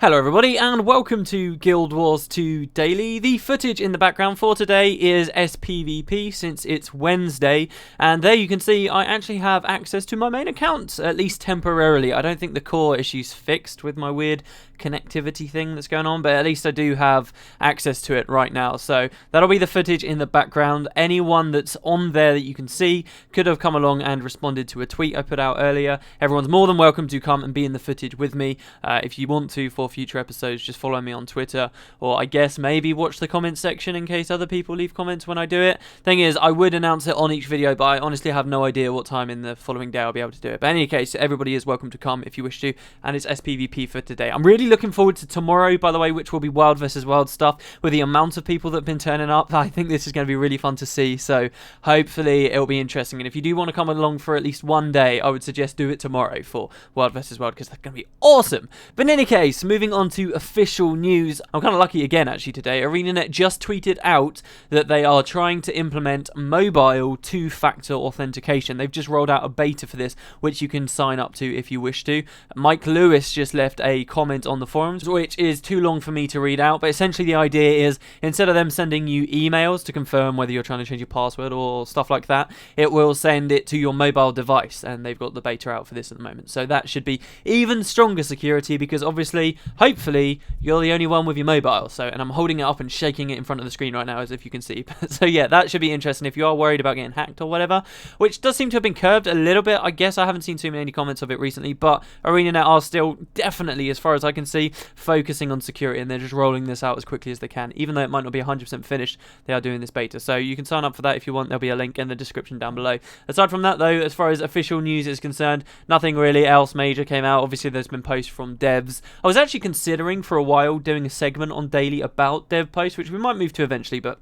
Hello everybody and welcome to Guild Wars 2 Daily. The footage in the background for today is SPVP since it's Wednesday, and there you can see I actually have access to my main account, at least temporarily. I don't think the core issue's fixed with my weird connectivity thing that's going on, but at least I do have access to it right now. So that'll be the footage in the background. Anyone that's on there that you can see could have come along and responded to a tweet I put out earlier. Everyone's more than welcome to come and be in the footage with me. If you want to for future episodes, just follow me on Twitter, or I guess maybe watch the comments section in case other people leave comments when I do it. Thing is, I would announce it on each video, but I honestly have no idea what time in the following day I'll be able to do it. But in any case, everybody is welcome to come if you wish to, and it's SPVP for today. I'm really looking forward to tomorrow, by the way, which will be Wild vs. Wild stuff, with the amount of people that have been turning up. I think this is going to be really fun to see, so hopefully it'll be interesting. And if you do want to come along for at least one day, I would suggest do it tomorrow for Wild vs. Wild, because that's going to be awesome. But in any case, moving on to official news. I'm kind of lucky again actually today. ArenaNet just tweeted out that they are trying to implement mobile two-factor authentication. They've just rolled out a beta for this, which you can sign up to if you wish to. Mike Lewis just left a comment on the forums, which is too long for me to read out, but essentially the idea is, instead of them sending you emails to confirm whether you're trying to change your password or stuff like that, it will send it to your mobile device, and they've got the beta out for this at the moment. So that should be even stronger security, because obviously, hopefully, you're the only one with your mobile. So, and I'm holding it up and shaking it in front of the screen right now, as if you can see. So yeah, that should be interesting if you are worried about getting hacked or whatever, which does seem to have been curbed a little bit. I guess I haven't seen too many comments of it recently, but ArenaNet are still definitely, as far as I can see, focusing on security, and they're just rolling this out as quickly as they can. Even though it might not be 100% finished, they are doing this beta. So you can sign up for that if you want. There'll be a link in the description down below. Aside from that, though, as far as official news is concerned, nothing really else major came out. Obviously, there's been posts from devs. I was actually considering for a while doing a segment on Daily about dev posts, which we might move to eventually, but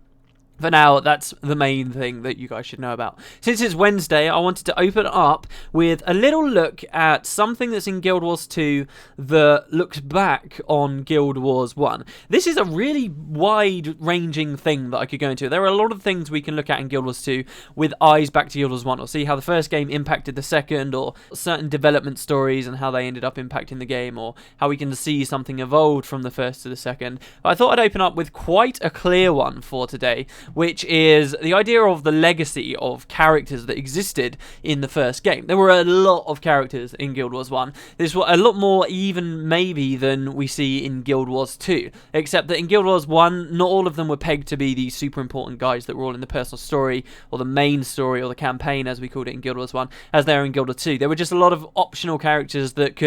for now, that's the main thing that you guys should know about. Since it's Wednesday, I wanted to open up with a little look at something that's in Guild Wars 2 that looks back on Guild Wars 1. This is a really wide-ranging thing that I could go into. There are a lot of things we can look at in Guild Wars 2 with eyes back to Guild Wars 1, or see how the first game impacted the second, or certain development stories and how they ended up impacting the game, or how we can see something evolved from the first to the second. But I thought I'd open up with quite a clear one for today, which is the idea of the legacy of characters that existed in the first game. There were a lot of characters in Guild Wars 1. There's a lot more even maybe than we see in Guild Wars 2, except that in Guild Wars 1, not all of them were pegged to be these super important guys that were all in the personal story, or the main story, or the campaign as we called it in Guild Wars 1, as they are in Guild Wars 2. There were just a lot of optional characters that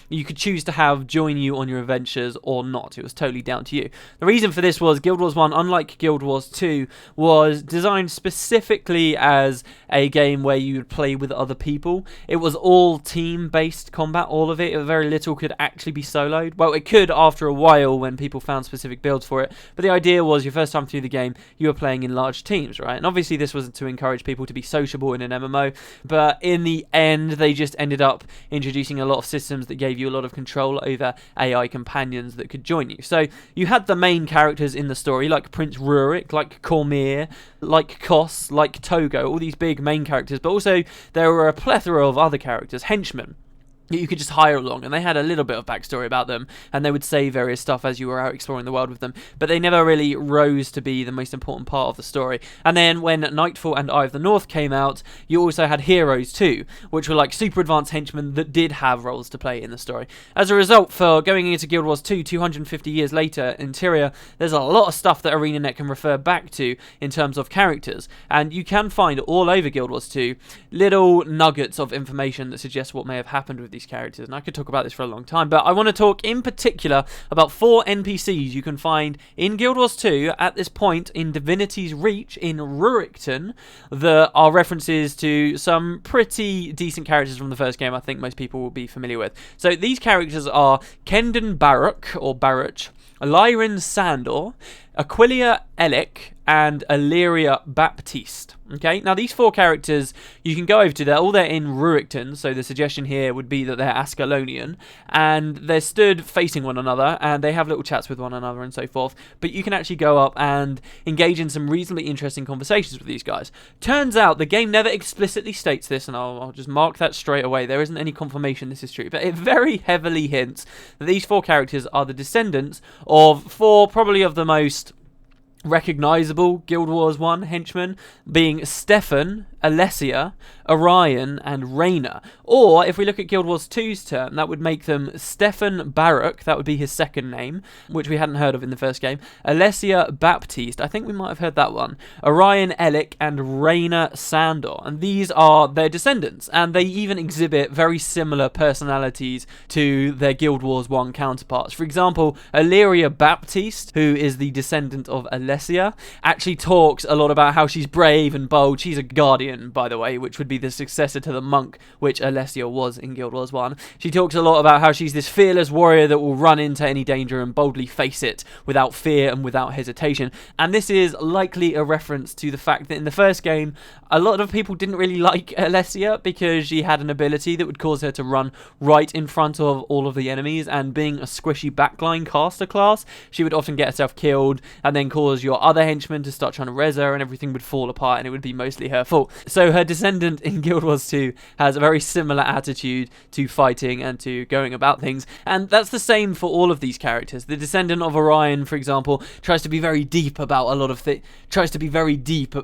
you could choose to have join you on your adventures or not. It was totally down to you. The reason for this was Guild Wars 1, unlike Guild Wars 2, was designed specifically as a game where you would play with other people. It was all team-based combat, all of it. Very little could actually be soloed. Well, it could after a while when people found specific builds for it, but the idea was your first time through the game, you were playing in large teams, right? And obviously this wasn't to encourage people to be sociable in an MMO, but in the end, they just ended up introducing a lot of systems that gave you a lot of control over AI companions that could join you. So you had the main characters in the story, like Prince Rurik, like Cormier, like Kos, like Togo, all these big main characters, but also there were a plethora of other characters, henchmen, you could just hire along, and they had a little bit of backstory about them, and they would say various stuff as you were out exploring the world with them, but they never really rose to be the most important part of the story. And then when Nightfall and Eye of the North came out, you also had heroes too, which were like super advanced henchmen that did have roles to play in the story. As a result, for going into Guild Wars 2 250 years later, Interior, there's a lot of stuff that ArenaNet can refer back to in terms of characters, and you can find all over Guild Wars 2 little nuggets of information that suggest what may have happened with these characters, and I could talk about this for a long time, but I want to talk in particular about 4 NPCs you can find in Guild Wars 2 at this point in Divinity's Reach in Rurikton that are references to some pretty decent characters from the first game I think most people will be familiar with. So these characters are Kendon Baruch, or Baruch, Lyran Sandor, Aquilia Elic, and Illyria Baptiste. Okay, now these 4 characters, you can go over to, they're in Ruickton, so the suggestion here would be that they're Ascalonian, and they're stood facing one another, and they have little chats with one another and so forth, but you can actually go up and engage in some reasonably interesting conversations with these guys. Turns out, the game never explicitly states this, and I'll just mark that straight away, there isn't any confirmation this is true, but it very heavily hints that these 4 characters are the descendants of 4 probably of the most recognizable Guild Wars 1 henchmen, being Stefan, Alessia, Orion, and Reyna. Or, if we look at Guild Wars 2's term, that would make them Stefan Baruch, that would be his second name, which we hadn't heard of in the first game, Alessia Baptiste, I think we might have heard that one, Orion Elic, and Reyna Sandor. And these are their descendants, and they even exhibit very similar personalities to their Guild Wars 1 counterparts. For example, Illyria Baptiste, who is the descendant of Alessia, actually talks a lot about how she's brave and bold. She's a guardian, by the way, which would be the successor to the monk, which Alessia was in Guild Wars 1. She talks a lot about how she's this fearless warrior that will run into any danger and boldly face it without fear and without hesitation. And this is likely a reference to the fact that in the first game, a lot of people didn't really like Alessia because she had an ability that would cause her to run right in front of all of the enemies, and being a squishy backline caster class, she would often get herself killed and then cause your other henchmen to start trying to res her, and everything would fall apart and it would be mostly her fault. So her descendant in Guild Wars 2 has a very similar attitude to fighting and to going about things, and that's the same for all of these characters. The descendant of Orion, for example, tries to be very deep about a lot of things, tries to be very deep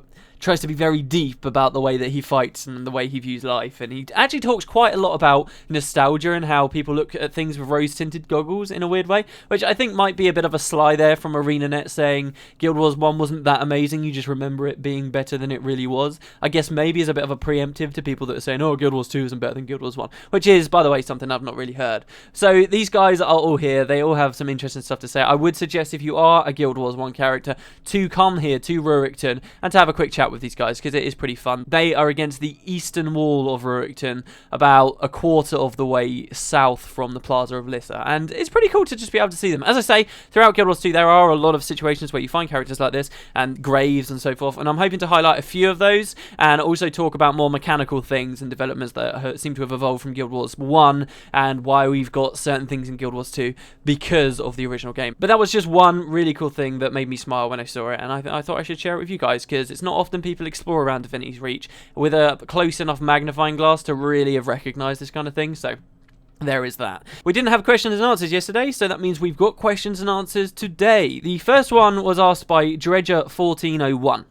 about the way that he fights and the way he views life, and he actually talks quite a lot about nostalgia and how people look at things with rose-tinted goggles in a weird way, which I think might be a bit of a sly there from ArenaNet, saying Guild Wars 1 wasn't that amazing, you just remember it being better than it really was. I guess maybe as a bit of a preemptive to people that are saying, oh, Guild Wars 2 isn't better than Guild Wars 1, which is, by the way, something I've not really heard. So these guys are all here, they all have some interesting stuff to say. I would suggest, if you are a Guild Wars 1 character, to come here to Ruickton and to have a quick chat with these guys, because it is pretty fun. They are against the eastern wall of Ruickton, about a quarter of the way south from the Plaza of Lissa, and it's pretty cool to just be able to see them. As I say, throughout Guild Wars 2 there are a lot of situations where you find characters like this, and graves and so forth, and I'm hoping to highlight a few of those, and also talk about more mechanical things and developments that seem to have evolved from Guild Wars 1, and why we've got certain things in Guild Wars 2 because of the original game. But that was just one really cool thing that made me smile when I saw it, and I thought I should share it with you guys, because it's not often people explore around Divinity's Reach with a close enough magnifying glass to really have recognised this kind of thing, so there is that. We didn't have questions and answers yesterday, so that means we've got questions and answers today. The first one was asked by Dredger1401.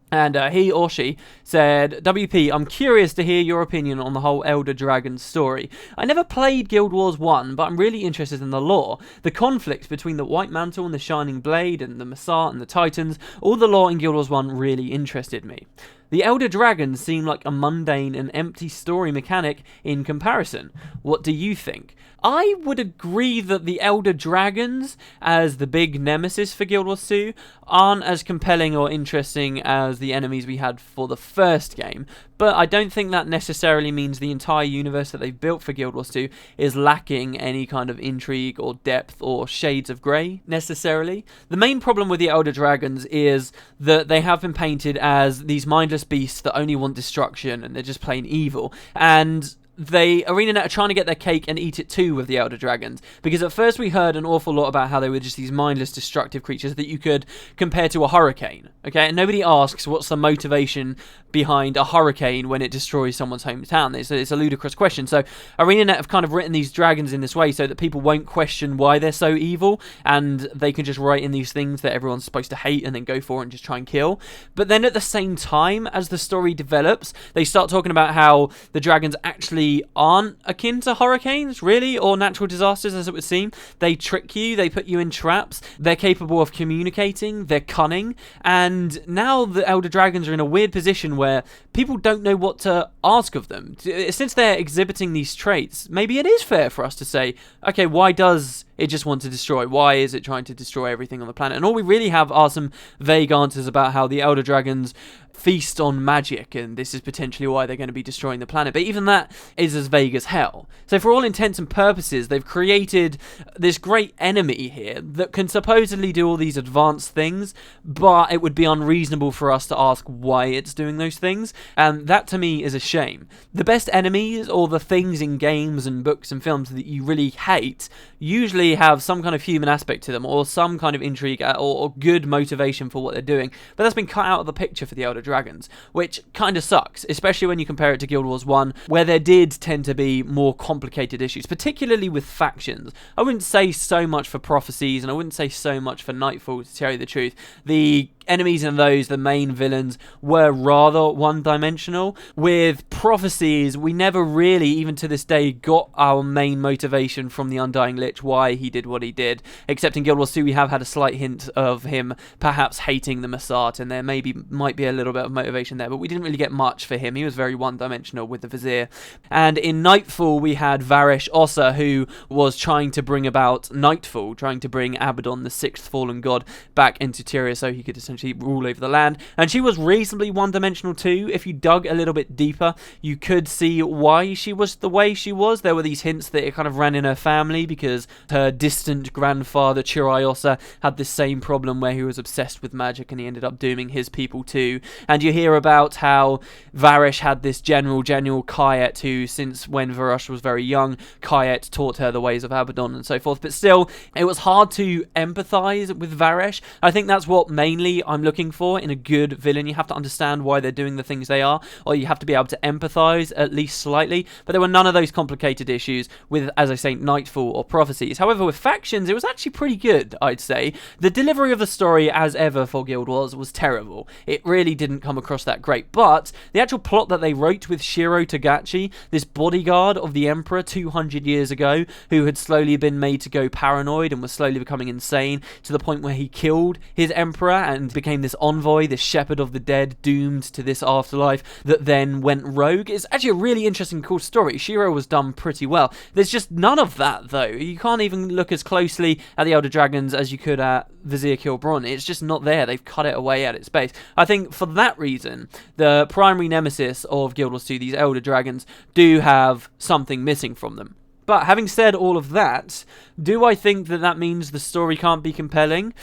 And he or she said, WP, I'm curious to hear your opinion on the whole Elder Dragon story. I never played Guild Wars 1, but I'm really interested in the lore. The conflict between the White Mantle and the Shining Blade, and the Massart and the Titans, all the lore in Guild Wars 1 really interested me. The Elder Dragons seem like a mundane and empty story mechanic in comparison. What do you think? I would agree that the Elder Dragons, as the big nemesis for Guild Wars 2, aren't as compelling or interesting as the enemies we had for the first game, but I don't think that necessarily means the entire universe that they've built for Guild Wars 2 is lacking any kind of intrigue or depth or shades of grey, necessarily. The main problem with the Elder Dragons is that they have been painted as these mindless beasts that only want destruction, and they're just plain evil, and ArenaNet are trying to get their cake and eat it too with the Elder Dragons, because at first we heard an awful lot about how they were just these mindless, destructive creatures that you could compare to a hurricane, okay? And nobody asks what's the motivation behind a hurricane when it destroys someone's hometown. It's a ludicrous question. So ArenaNet have kind of written these dragons in this way so that people won't question why they're so evil, and they can just write in these things that everyone's supposed to hate and then go for and just try and kill. But then at the same time, as the story develops, they start talking about how the dragons actually aren't akin to hurricanes, really, or natural disasters, as it would seem. They trick you, they put you in traps, they're capable of communicating, they're cunning, and now the Elder Dragons are in a weird position where people don't know what to ask of them. Since they're exhibiting these traits, maybe it is fair for us to say, okay, why does it just wants to destroy? Why is it trying to destroy everything on the planet? And all we really have are some vague answers about how the Elder Dragons feast on magic, and this is potentially why they're going to be destroying the planet. But even that is as vague as hell. So for all intents and purposes, they've created this great enemy here that can supposedly do all these advanced things, but it would be unreasonable for us to ask why it's doing those things, and that to me is a shame. The best enemies, or the things in games and books and films that you really hate, usually have some kind of human aspect to them, or some kind of intrigue, or good motivation for what they're doing, but that's been cut out of the picture for the Elder Dragons, which kind of sucks, especially when you compare it to Guild Wars 1, where there did tend to be more complicated issues, particularly with factions. I wouldn't say so much for Prophecies, and I wouldn't say so much for Nightfall, to tell you the truth. The enemies in those, the main villains, were rather one-dimensional. With Prophecies, we never really, even to this day, got our main motivation from the Undying Lich, why he did what he did, except in Guild Wars 2 we have had a slight hint of him perhaps hating the Massart, and there might be a little bit of motivation there, but we didn't really get much for him. He was very one-dimensional with the Vizier. And in Nightfall we had Varish Ossa, who was trying to bring about Nightfall, trying to bring Abaddon, the sixth fallen god, back into Tyria so he could essentially rule over the land, and she was reasonably one-dimensional too. If you dug a little bit deeper, you could see why she was the way she was. There were these hints that it kind of ran in her family, because her distant grandfather Chiriosa had this same problem where he was obsessed with magic and he ended up dooming his people too. And you hear about how Varish had this general Kayet, who since when Varush was very young, Kayet taught her the ways of Abaddon and so forth. But still, it was hard to empathize with Varish. I think that's what mainly I'm looking for in a good villain. You have to understand why they're doing the things they are, or you have to be able to empathize at least slightly, but there were none of those complicated issues with, as I say, Nightfall or Prophecies. However, with Factions, it was actually pretty good, I'd say. The delivery of the story, as ever for Guild Wars, was terrible. It really didn't come across that great, but the actual plot that they wrote with Shiro Togachi, this bodyguard of the Emperor 200 years ago, who had slowly been made to go paranoid and was slowly becoming insane to the point where he killed his Emperor and became this envoy, this shepherd of the dead, doomed to this afterlife, that then went rogue. It's actually a really interesting, cool story. Shiro was done pretty well. There's just none of that, though. You can't even look as closely at the Elder Dragons as you could at Vizier Kilbron. It's just not there. They've cut it away at its base. I think for that reason, the primary nemesis of Guild Wars 2, these Elder Dragons, do have something missing from them. But having said all of that, do I think that that means the story can't be compelling?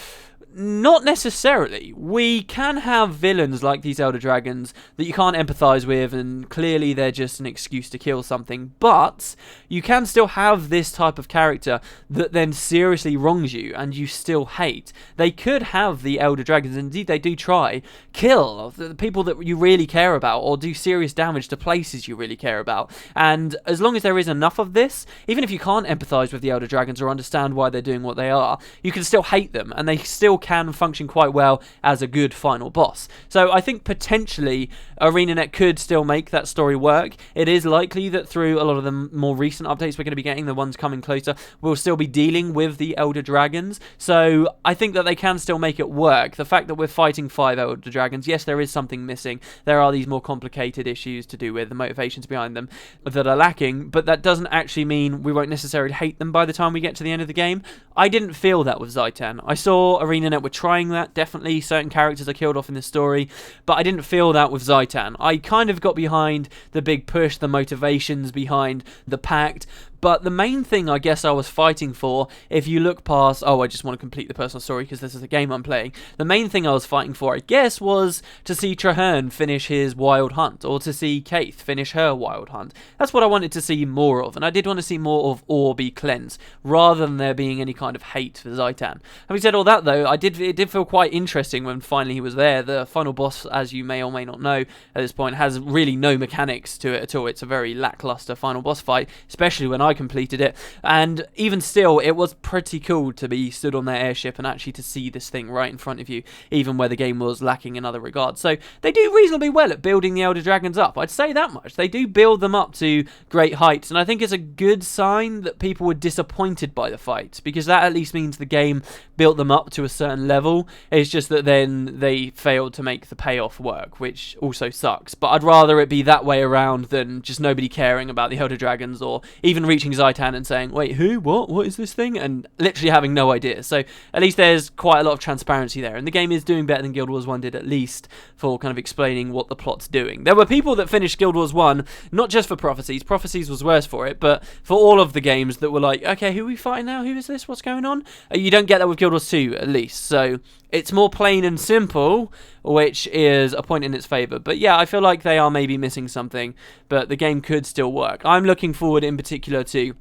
Not necessarily. We can have villains like these Elder Dragons that you can't empathise with, and clearly they're just an excuse to kill something, but you can still have this type of character that then seriously wrongs you and you still hate. They could have the Elder Dragons, indeed they do try, kill the people that you really care about, or do serious damage to places you really care about, and as long as there is enough of this, even if you can't empathise with the Elder Dragons or understand why they're doing what they are, you can still hate them, and they still can function quite well as a good final boss. So I think potentially ArenaNet could still make that story work. It is likely that through a lot of the more recent updates we're going to be getting, the ones coming closer, we'll still be dealing with the Elder Dragons. So I think that they can still make it work. The fact that we're fighting 5 Elder Dragons, yes, there is something missing. There are these more complicated issues to do with the motivations behind them that are lacking, but that doesn't actually mean we won't necessarily hate them by the time we get to the end of the game. I didn't feel that with Zaitan. I saw ArenaNet were trying that, definitely certain characters are killed off in this story, but I didn't feel that with Zaitan. I kind of got behind the big push, the motivations behind the pact, but the main thing I guess I was fighting for, if you look past, oh, I just want to complete the personal story because this is a game I'm playing, the main thing I was fighting for, I guess, was to see Traherne finish his wild hunt, or to see Kaith finish her wild hunt. That's what I wanted to see more of, and I did want to see more of Ore be cleansed, rather than there being any kind of hate for Zaitan. Having said all that, though, it did feel quite interesting when finally he was there. The final boss, as you may or may not know at this point, has really no mechanics to it at all. It's a very lackluster final boss fight, especially when I completed it, and even still it was pretty cool to be stood on their airship and actually to see this thing right in front of you, even where the game was lacking in other regards. So they do reasonably well at building the Elder Dragons up, I'd say that much. They do build them up to great heights, and I think it's a good sign that people were disappointed by the fight, because that at least means the game built them up to a certain level. It's just that then they failed to make the payoff work, which also sucks. But I'd rather it be that way around than just nobody caring about the Elder Dragons, or even reaching reaching Zaitan and saying, wait, who? What is this thing? And literally having no idea. So at least there's quite a lot of transparency there. And the game is doing better than Guild Wars 1 did, at least for kind of explaining what the plot's doing. There were people that finished Guild Wars 1, not just for Prophecies. Prophecies was worse for it, but for all of the games that were like, okay, who are we fighting now? Who is this? What's going on? You don't get that with Guild Wars 2, at least. So it's more plain and simple, which is a point in its favour. But yeah, I feel like they are maybe missing something, but the game could still work. I'm looking forward in particular to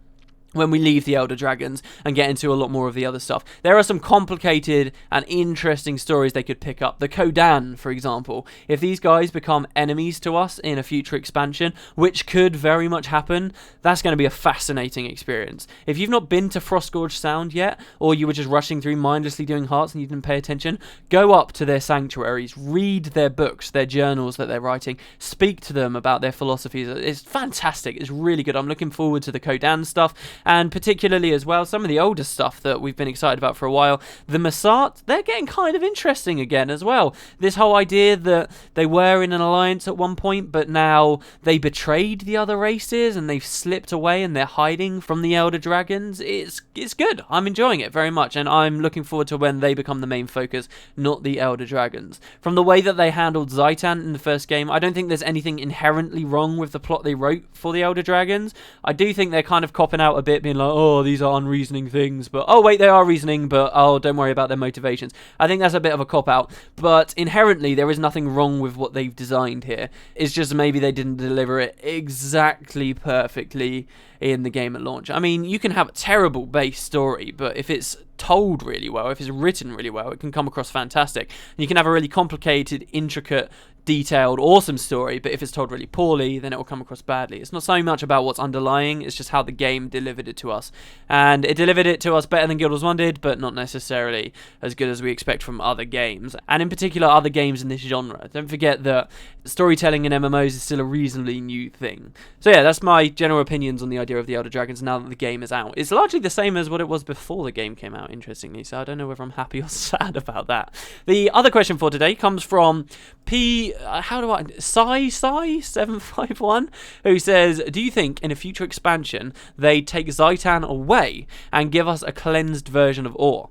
when we leave the Elder Dragons and get into a lot more of the other stuff. There are some complicated and interesting stories they could pick up. The Kodan, for example. If these guys become enemies to us in a future expansion, which could very much happen, that's going to be a fascinating experience. If you've not been to Frostgorge Sound yet, or you were just rushing through mindlessly doing hearts and you didn't pay attention, go up to their sanctuaries, read their books, their journals that they're writing, speak to them about their philosophies. It's fantastic. It's really good. I'm looking forward to the Kodan stuff. And particularly as well, some of the older stuff that we've been excited about for a while. The Massart, they're getting kind of interesting again as well. This whole idea that they were in an alliance at one point, but now they betrayed the other races and they've slipped away and they're hiding from the Elder Dragons. It's good. I'm enjoying it very much, and I'm looking forward to when they become the main focus, not the Elder Dragons. From the way that they handled Zaitan in the first game, I don't think there's anything inherently wrong with the plot they wrote for the Elder Dragons. I do think they're kind of copping out a bit, being like, oh, these are unreasoning things, but oh wait, they are reasoning, but oh, don't worry about their motivations. I think that's a bit of a cop-out, but inherently there is nothing wrong with what they've designed here. It's just maybe they didn't deliver it exactly perfectly in the game at launch. I mean, you can have a terrible base story, but if it's told really well, if it's written really well, it can come across fantastic. And you can have a really complicated, intricate, detailed, awesome story, but if it's told really poorly, then it will come across badly. It's not so much about what's underlying, it's just how the game delivered it to us. And it delivered it to us better than Guild Wars 1 did, but not necessarily as good as we expect from other games, and in particular other games in this genre. Don't forget that storytelling in MMOs is still a reasonably new thing. So yeah, that's my general opinions on the idea of the Elder Dragons now that the game is out. It's largely the same as what it was before the game came out, interestingly, so I don't know whether I'm happy or sad about that. The other question for today comes from Sai751, who says, do you think in a future expansion they take Zaitan away and give us a cleansed version of Ore?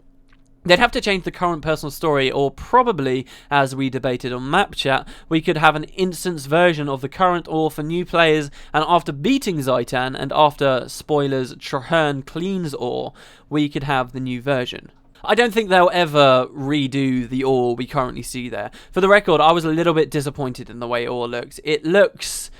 They'd have to change the current personal story, or probably, as we debated on Map Chat, we could have an instance version of the current Ore for new players, and after beating Zaitan, and after, spoilers, Trahearne cleans Ore, we could have the new version. I don't think they'll ever redo the Ore we currently see there. For the record, I was a little bit disappointed in the way Ore looks. It looks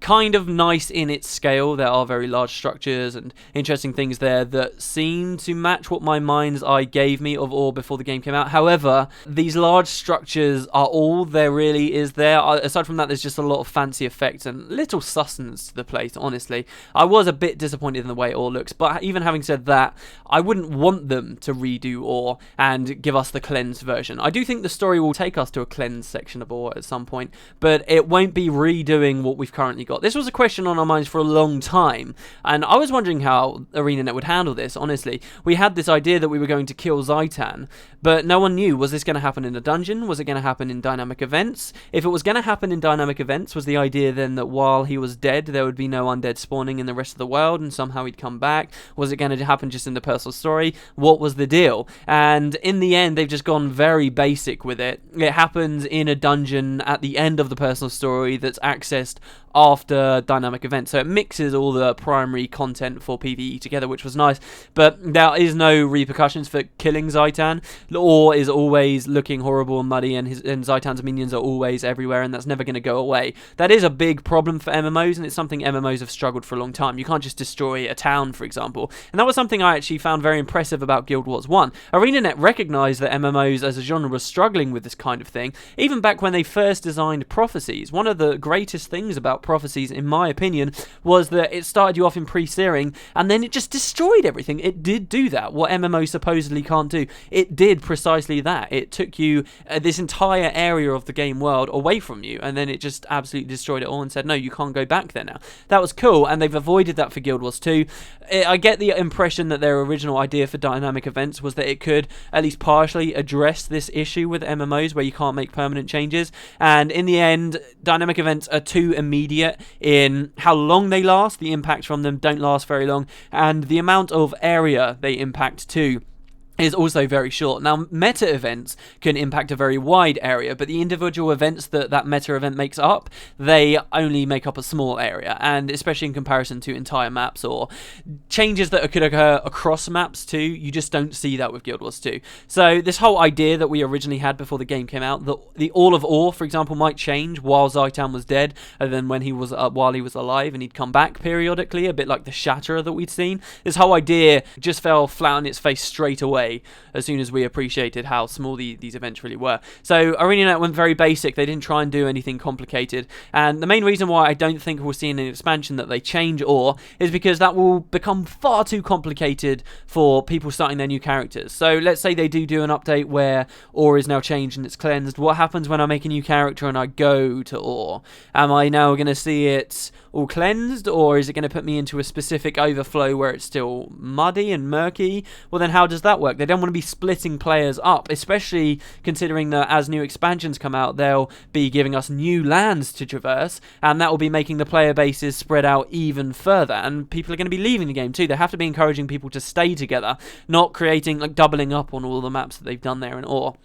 kind of nice in its scale. There are very large structures and interesting things there that seem to match what my mind's eye gave me of Ore before the game came out. However, these large structures are all there really is there. Aside from that, there's just a lot of fancy effects and little sustenance to the place, honestly. I was a bit disappointed in the way Ore looks, but even having said that, I wouldn't want them to redo Ore and give us the cleansed version. I do think the story will take us to a cleansed section of Ore at some point, but it won't be redoing what we've currently got. This was a question on our minds for a long time, and I was wondering how ArenaNet would handle this, honestly. We had this idea that we were going to kill Zaitan, but no one knew, was this going to happen in a dungeon? Was it going to happen in dynamic events? If it was going to happen in dynamic events, was the idea then that while he was dead, there would be no undead spawning in the rest of the world, and somehow he'd come back? Was it going to happen just in the personal story? What was the deal? And in the end, they've just gone very basic with it. It happens in a dungeon at the end of the personal story that's accessed after dynamic events, so it mixes all the primary content for PvE together, which was nice, but there is no repercussions for killing Zaitan. Ore is always looking horrible and muddy, and Zaitan's minions are always everywhere, and that's never going to go away. That is a big problem for MMOs, and it's something MMOs have struggled for a long time. You can't just destroy a town, for example, and that was something I actually found very impressive about Guild Wars 1. ArenaNet recognised that MMOs as a genre was struggling with this kind of thing, even back when they first designed Prophecies. One of the greatest things about Prophecies, in my opinion, was that it started you off in pre-searing and then it just destroyed everything. It did do that, what MMO supposedly can't do. It did precisely that. It took you this entire area of the game world away from you, and then it just absolutely destroyed it all and said, no, you can't go back there now. That was cool, and they've avoided that for Guild Wars 2. I get the impression that their original idea for dynamic events was that it could at least partially address this issue with MMOs where you can't make permanent changes, and in the end, dynamic events are too immediate immediate in how long they last. The impact from them don't last very long, and the amount of area they impact too is also very short. Now, meta events can impact a very wide area, but the individual events that meta event makes up, they only make up a small area, and especially in comparison to entire maps or changes that could occur across maps too, you just don't see that with Guild Wars 2. So this whole idea that we originally had before the game came out, that the All of Ore, for example, might change while Zytan was dead, and then when he was while he was alive, and he'd come back periodically, a bit like the Shatterer that we'd seen. This whole idea just fell flat on its face straight away as soon as we appreciated how small these events really were. So ArenaNet went very basic. They didn't try and do anything complicated, and the main reason why I don't think we'll see in an expansion that they change Ore is because that will become far too complicated for people starting their new characters. So let's say they do an update where Ore is now changed and it's cleansed. What happens when I make a new character and I go to Ore? Am I now going to see it all cleansed, or is it going to put me into a specific overflow where it's still muddy and murky? Well, then how does that work? They don't want to be splitting players up, especially considering that as new expansions come out, they'll be giving us new lands to traverse, and that will be making the player bases spread out even further, and people are going to be leaving the game too. They have to be encouraging people to stay together, not creating, like, doubling up on all the maps that they've done there in Ore.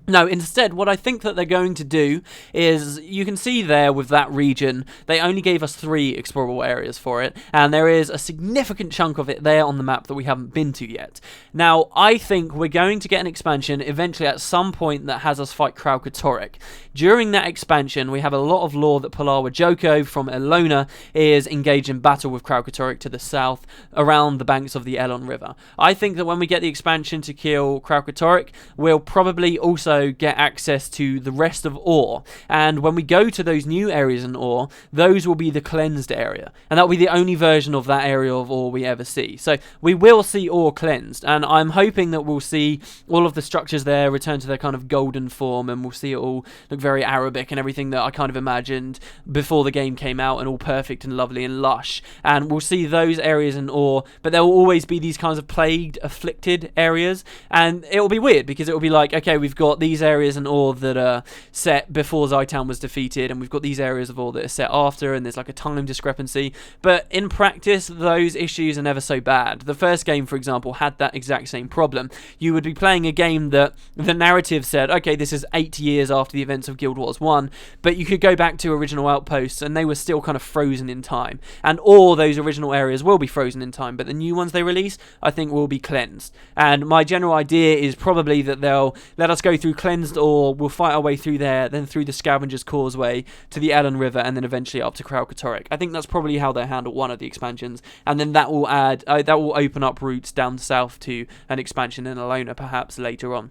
No, instead, what I think that they're going to do is, you can see there with that region, they only gave us 3 explorable areas for it, and there is a significant chunk of it there on the map that we haven't been to yet. Now, I think we're going to get an expansion eventually at some point that has us fight Kralkatorrik. During that expansion, we have a lot of lore that Palawa Joko from Elona is engaged in battle with Kralkatorrik to the south, around the banks of the Elon River. I think that when we get the expansion to kill Kralkatorrik, we'll probably also get access to the rest of Ore, and when we go to those new areas in Ore, those will be the cleansed area, and that will be the only version of that area of Ore we ever see. So we will see Ore cleansed, and I'm hoping that we'll see all of the structures there return to their kind of golden form, and we'll see it all look very Arabic and everything that I kind of imagined before the game came out, and all perfect and lovely and lush, and we'll see those areas in Ore, but there will always be these kinds of plagued, afflicted areas, and it will be weird because it will be like, okay, we've got these areas in Ore that are set before Zytan was defeated, and we've got these areas of Ore that are set after, and there's like a time discrepancy, but in practice those issues are never so bad. The first game, for example, had that exact same problem. You would be playing a game that the narrative said, okay, this is 8 years after the events of Guild Wars 1, but you could go back to original outposts and they were still kind of frozen in time, and all those original areas will be frozen in time, but the new ones they release, I think, will be cleansed. And my general idea is probably that they'll let us go through cleansed Ore, we'll fight our way through there, then through the Scavenger's Causeway to the Elon River, and then eventually up to Kralkatorrik. I think that's probably how they handle one of the expansions, and then that will open up routes down south to an expansion in Elona perhaps later on.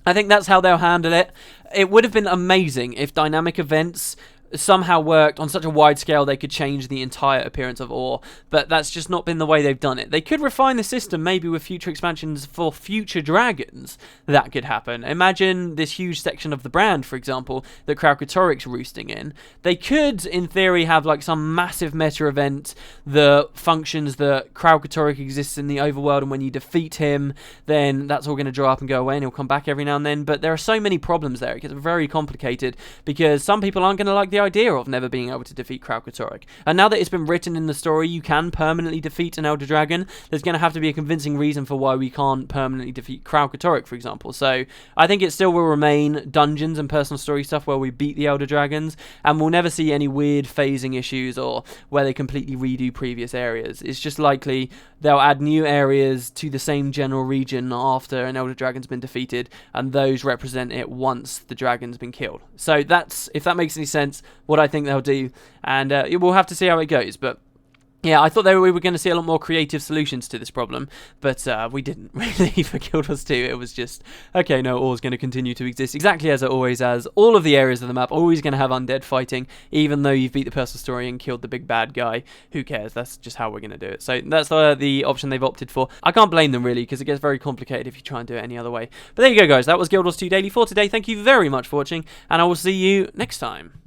I think that's how they'll handle it. It would have been amazing if dynamic events somehow worked on such a wide scale they could change the entire appearance of Ore, but that's just not been the way they've done it. They could refine the system maybe with future expansions for future dragons. That could happen. Imagine this huge section of the brand, for example, that Kralkatorrik's roosting in. They could, in theory, have like some massive meta event that functions that Kralkatorrik exists in the overworld, and when you defeat him, then that's all going to dry up and go away, and he'll come back every now and then. But there are so many problems there. It gets very complicated because some people aren't going to like the idea of never being able to defeat Kralkatorrik. And now that it's been written in the story, you can permanently defeat an Elder Dragon. There's going to have to be a convincing reason for why we can't permanently defeat Kralkatorrik, for example. So I think it still will remain dungeons and personal story stuff where we beat the Elder Dragons, and we'll never see any weird phasing issues or where they completely redo previous areas. It's just likely they'll add new areas to the same general region after an Elder Dragon's been defeated, and those represent it once the dragon's been killed. So that's, if that makes any sense, what I think they'll do, and we'll have to see how it goes. But yeah, I thought we were going to see a lot more creative solutions to this problem, but we didn't really for Guild Wars 2. It was just, okay, no, Ore's going to continue to exist exactly as it always has. All of the areas of the map are always going to have undead fighting, even though you've beat the personal story and killed the big bad guy. Who cares? That's just how we're going to do it. So that's the option they've opted for. I can't blame them, really, because it gets very complicated if you try and do it any other way. But there you go, guys. That was Guild Wars 2 Daily for today. Thank you very much for watching, and I will see you next time.